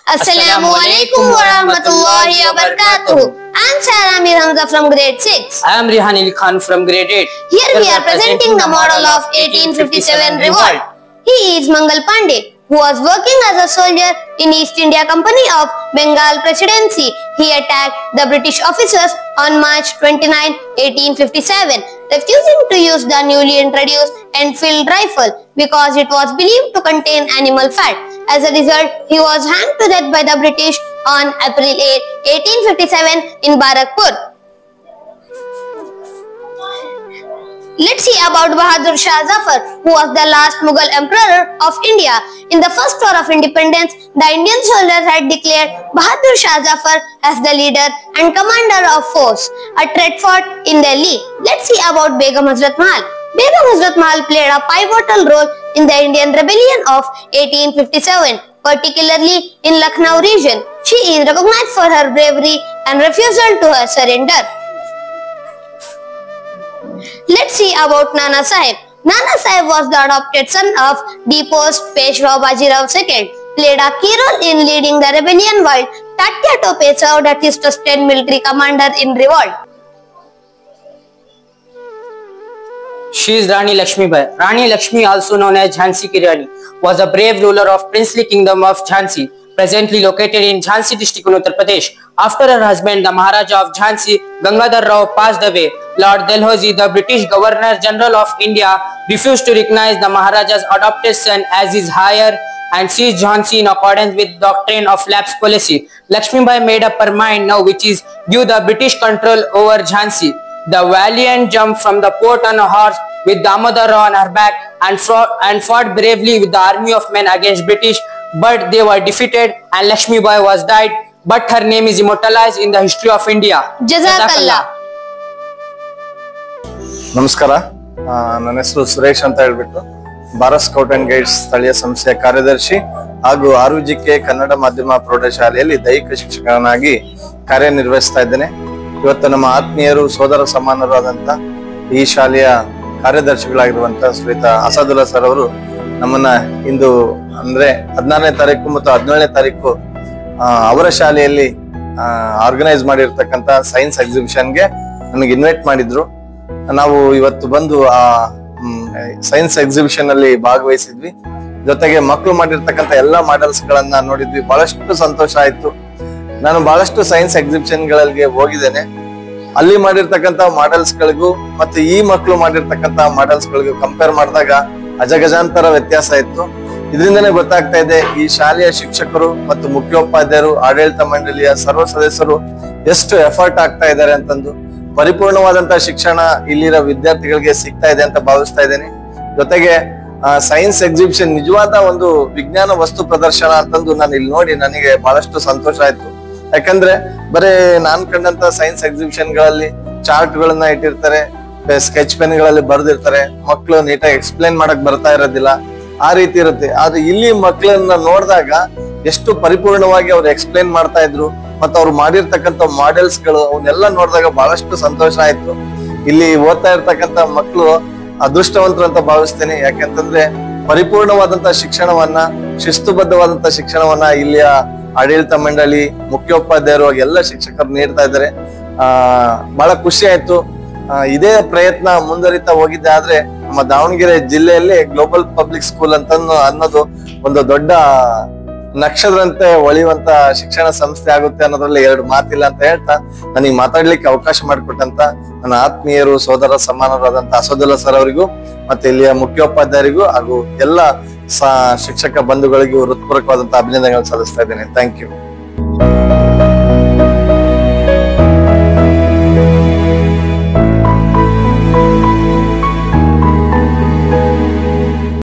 Assalamualaikum warahmatullahi wabarakatuh. I am Sarah Amir Hamza from grade 6. I am Rihan Ali Khan from grade 8. Here we are presenting the model of 1857 revolt. He is Mangal Pandey, who was working as a soldier in East India Company of Bengal Presidency. He attacked the British officers on March 29, 1857, refusing to use the newly introduced Enfield rifle because it was believed to contain animal fat. As a result, he was hanged to death by the British on April 8, 1857 in Barakpur. Let's see about Bahadur Shah Zafar, who was the last Mughal emperor of India. In the first war of independence, the Indian soldiers had declared Bahadur Shah Zafar as the leader and commander of force. A threat fought in Delhi. Let's see about Begum Hazrat Mahal. Begum Hazrat Mahal played a pivotal role in the Indian rebellion of 1857, particularly in Lucknow region. She is recognized for her bravery and refusal to her surrender. Let's see about Nana Sahib. Nana Sahib was the adopted son of deposed Peshwa Bajirao II, played a key role in leading the rebellion while Tatya Tope served as his trusted military commander in revolt. She is Rani Lakshmi Bai. Rani Lakshmi, also known as Jhansi Ki Rani, was a brave ruler of princely kingdom of Jhansi, presently located in Jhansi district in Uttar Pradesh. After her husband, the Maharaja of Jhansi, Gangadhar Rao, passed away, Lord Dalhousie, the British Governor General of India, refused to recognize the Maharaja's adopted son as his heir and seized Jhansi in accordance with doctrine of lapse policy. Lakshmi Bai made up her mind now, which is give the British control over Jhansi. The valiant jumped from the port on a horse with Damodar Rao on her back and fought bravely with the army of men against British, but they were defeated and Lakshmi Bai was died, but her name is immortalized in the history of India. Jazakallah. ನಮಸ್ಕಾರ, ನನ್ನ ಹೆಸರು ಸುರೇಶ್ ಅಂತ ಹೇಳ್ಬಿಟ್ಟು Bharat scout and guides ಸ್ಥಳೀಯ ಸಂಸ್ಥೆಯ ಕಾರ್ಯದರ್ಶಿ ಹಾಗೂ ಆರ್ವಿಜಿಕೆ ಕನ್ನಡ ಮಾಧ್ಯಮ ಪ್ರೌಢಶಾಲೆಯಲ್ಲಿ ದೈಹಿಕ ಶಿಕ್ಷಕನಾಗಿ ಕಾರ್ಯನಿರ್ವಹಿಸ್ತಾ ಇದ್ದೇನೆ. ಇವತ್ತು ನಮ್ಮ ಆತ್ಮೀಯರು ಸೋದರ ಸಮಾನರಾದಂತ ಈ ಶಾಲೆಯ ಕಾರ್ಯದರ್ಶಿಗಳಾಗಿರುವಂತ ಶ್ರೀಯುತ ಅಸಾದುಲ್ಲಾ ಸರ್ ಅವರು ನಮ್ಮನ್ನ ಇಂದು ಅಂದ್ರೆ 16ನೇ ತಾರೀಕು ಮತ್ತು 17ನೇ ತಾರೀಕು ಅವರ ಶಾಲೆಯಲ್ಲಿ ಆರ್ಗನೈಸ್ ಮಾಡಿರ್ತಕ್ಕಂತ ಸೈನ್ಸ್ ಎಕ್ಸಿಬಿಷನ್ಗೆ ನಮಗೆ ಇನ್ವೈಟ್ ಮಾಡಿದ್ರು. ನಾವು ಇವತ್ತು ಬಂದು ಆ ಸೈನ್ಸ್ ಎಕ್ಸಿಬಿಷನ್ ಅಲ್ಲಿ ಭಾಗವಹಿಸಿದ್ವಿ. ಜೊತೆಗೆ ಮಕ್ಕಳು ಮಾಡಿರ್ತಕ್ಕಂಥ ಎಲ್ಲಾ ಮಾಡೆಲ್ಸ್ ಗಳನ್ನ ನೋಡಿದ್ವಿ. ಬಹಳಷ್ಟು ಸಂತೋಷ ಆಯ್ತು. ನಾನು ಬಹಳಷ್ಟು ಸೈನ್ಸ್ ಎಕ್ಸಿಬಿಷನ್ ಗಳಿಗೆ ಹೋಗಿದ್ದೇನೆ. ಅಲ್ಲಿ ಮಾಡಿರ್ತಕ್ಕಂಥ ಮಾಡೆಲ್ಸ್ ಗಳಿಗೂ ಮತ್ತೆ ಈ ಮಕ್ಕಳು ಮಾಡಿರ್ತಕ್ಕಂಥ ಮಾಡೆಲ್ಸ್ ಗಳಿಗೂ ಕಂಪೇರ್ ಮಾಡಿದಾಗ ಅಜಗಜಾಂತರ ವ್ಯತ್ಯಾಸ ಇತ್ತು. ಇದರಿಂದನೇ ಗೊತ್ತಾಗ್ತಾ ಇದೆ ಈ ಶಾಲೆಯ ಶಿಕ್ಷಕರು ಮತ್ತು ಮುಖ್ಯೋಪಾಧ್ಯಾಯರು, ಆಡಳಿತ ಮಂಡಳಿಯ ಸರ್ವ ಸದಸ್ಯರು ಎಷ್ಟು ಎಫರ್ಟ್ ಆಗ್ತಾ ಇದ್ದಾರೆ ಅಂತಂದು. ಪರಿಪೂರ್ಣವಾದಂತಹ ಶಿಕ್ಷಣ ಇಲ್ಲಿರೋ ವಿದ್ಯಾರ್ಥಿಗಳಿಗೆ ಸಿಗ್ತಾ ಇದೆ ಅಂತ ಭಾವಿಸ್ತಾ ಇದ್ದೇನೆ. ಜೊತೆಗೆ ಸೈನ್ಸ್ ಎಕ್ಸಿಬಿಷನ್ ನಿಜವಾದ ಒಂದು ವಿಜ್ಞಾನ ವಸ್ತು ಪ್ರದರ್ಶನ ಅಂತಂದು ನಾನು ಇಲ್ಲಿ ನೋಡಿ ನನಗೆ ಬಹಳಷ್ಟು ಸಂತೋಷ ಆಯ್ತು. ಯಾಕಂದ್ರೆ ಬರೇ ನಾನ್ ಕಂಡಂತ ಸೈನ್ಸ್ ಎಕ್ಸಿಬಿಷನ್ ಗಳಲ್ಲಿ ಚಾರ್ಟ್ ಗಳನ್ನ ಇಟ್ಟಿರ್ತಾರೆ, ಸ್ಕೆಚ್ ಪೆನ್ ಗಳಲ್ಲಿ ಬರ್ದಿರ್ತಾರೆ, ಮಕ್ಕಳು ನೀಟಾಗಿ ಎಕ್ಸ್ಪ್ಲೇನ್ ಮಾಡಕ್ ಬರ್ತಾ ಇರೋದಿಲ್ಲ, ಆ ರೀತಿ ಇರುತ್ತೆ. ಆದ್ರೆ ಇಲ್ಲಿ ಮಕ್ಕಳನ್ನ ನೋಡಿದಾಗ ಎಷ್ಟು ಪರಿಪೂರ್ಣವಾಗಿ ಅವ್ರು ಎಕ್ಸ್ಪ್ಲೇನ್ ಮಾಡ್ತಾ ಇದ್ರು ಮತ್ತೆ ಅವ್ರು ಮಾಡಿರ್ತಕ್ಕಂಥ ಮಾಡೆಲ್ಸ್ ಗಳು ಅವನ್ನೆಲ್ಲ ನೋಡಿದಾಗ ಬಹಳಷ್ಟು ಸಂತೋಷ ಆಯ್ತು. ಇಲ್ಲಿ ಓದ್ತಾ ಇರ್ತಕ್ಕಂಥ ಮಕ್ಕಳು ಅದೃಷ್ಟವಂತರು ಅಂತ ಭಾವಿಸ್ತೇನೆ. ಯಾಕಂತಂದ್ರೆ ಪರಿಪೂರ್ಣವಾದಂತಹ ಶಿಕ್ಷಣವನ್ನ, ಶಿಸ್ತುಬದ್ಧವಾದಂತಹ ಶಿಕ್ಷಣವನ್ನ ಇಲ್ಲಿಯ ಆಡಳಿತ ಮಂಡಳಿ, ಮುಖ್ಯೋಪಾಧ್ಯಾಯರು ಎಲ್ಲ ಶಿಕ್ಷಕರು ನೀಡ್ತಾ ಇದ್ದಾರೆ. ಬಹಳ ಖುಷಿ ಆಯ್ತು. ಇದೇ ಪ್ರಯತ್ನ ಮುಂದುವರಿತಾ ಹೋಗಿದ್ದೆ ಆದ್ರೆ ನಮ್ಮ ದಾವಣಗೆರೆ ಜಿಲ್ಲೆಯಲ್ಲಿ ಗ್ಲೋಬಲ್ ಪಬ್ಲಿಕ್ ಸ್ಕೂಲ್ ಅಂತ ಅನ್ನೋದು ಒಂದು ದೊಡ್ಡ ನಕ್ಷತ್ರದಂತೆ ಹೊಳೆಯುವಂತ ಶಿಕ್ಷಣ ಸಂಸ್ಥೆ ಆಗುತ್ತೆ ಅನ್ನೋದ್ರಲ್ಲಿ ಎರಡು ಮಾತಿಲ್ಲ ಅಂತ ಹೇಳ್ತಾ ನನಗೆ ಮಾತಾಡ್ಲಿಕ್ಕೆ ಅವಕಾಶ ಮಾಡಿಕೊಟ್ಟಂತ ನನ್ನ ಆತ್ಮೀಯರು, ಸೋದರ ಸಮಾನರಾದಂತ ಅಸಾದುಲ್ಲಾ ಸರ್ ಅವರಿಗೂ ಮತ್ತೆ ಇಲ್ಲಿಯ ಮುಖ್ಯೋಪಾಧ್ಯಾಯರಿಗೂ ಹಾಗೂ ಎಲ್ಲ ಶಿಕ್ಷಕ ಬಂಧುಗಳಿಗೂ ಹೃತ್ಪೂರ್ವಕವಾದಂತಹ ಅಭಿನಂದನೆಗಳನ್ನು ಸಲ್ಲಿಸ್ತಾ ಇದ್ದೇನೆ. Thank you.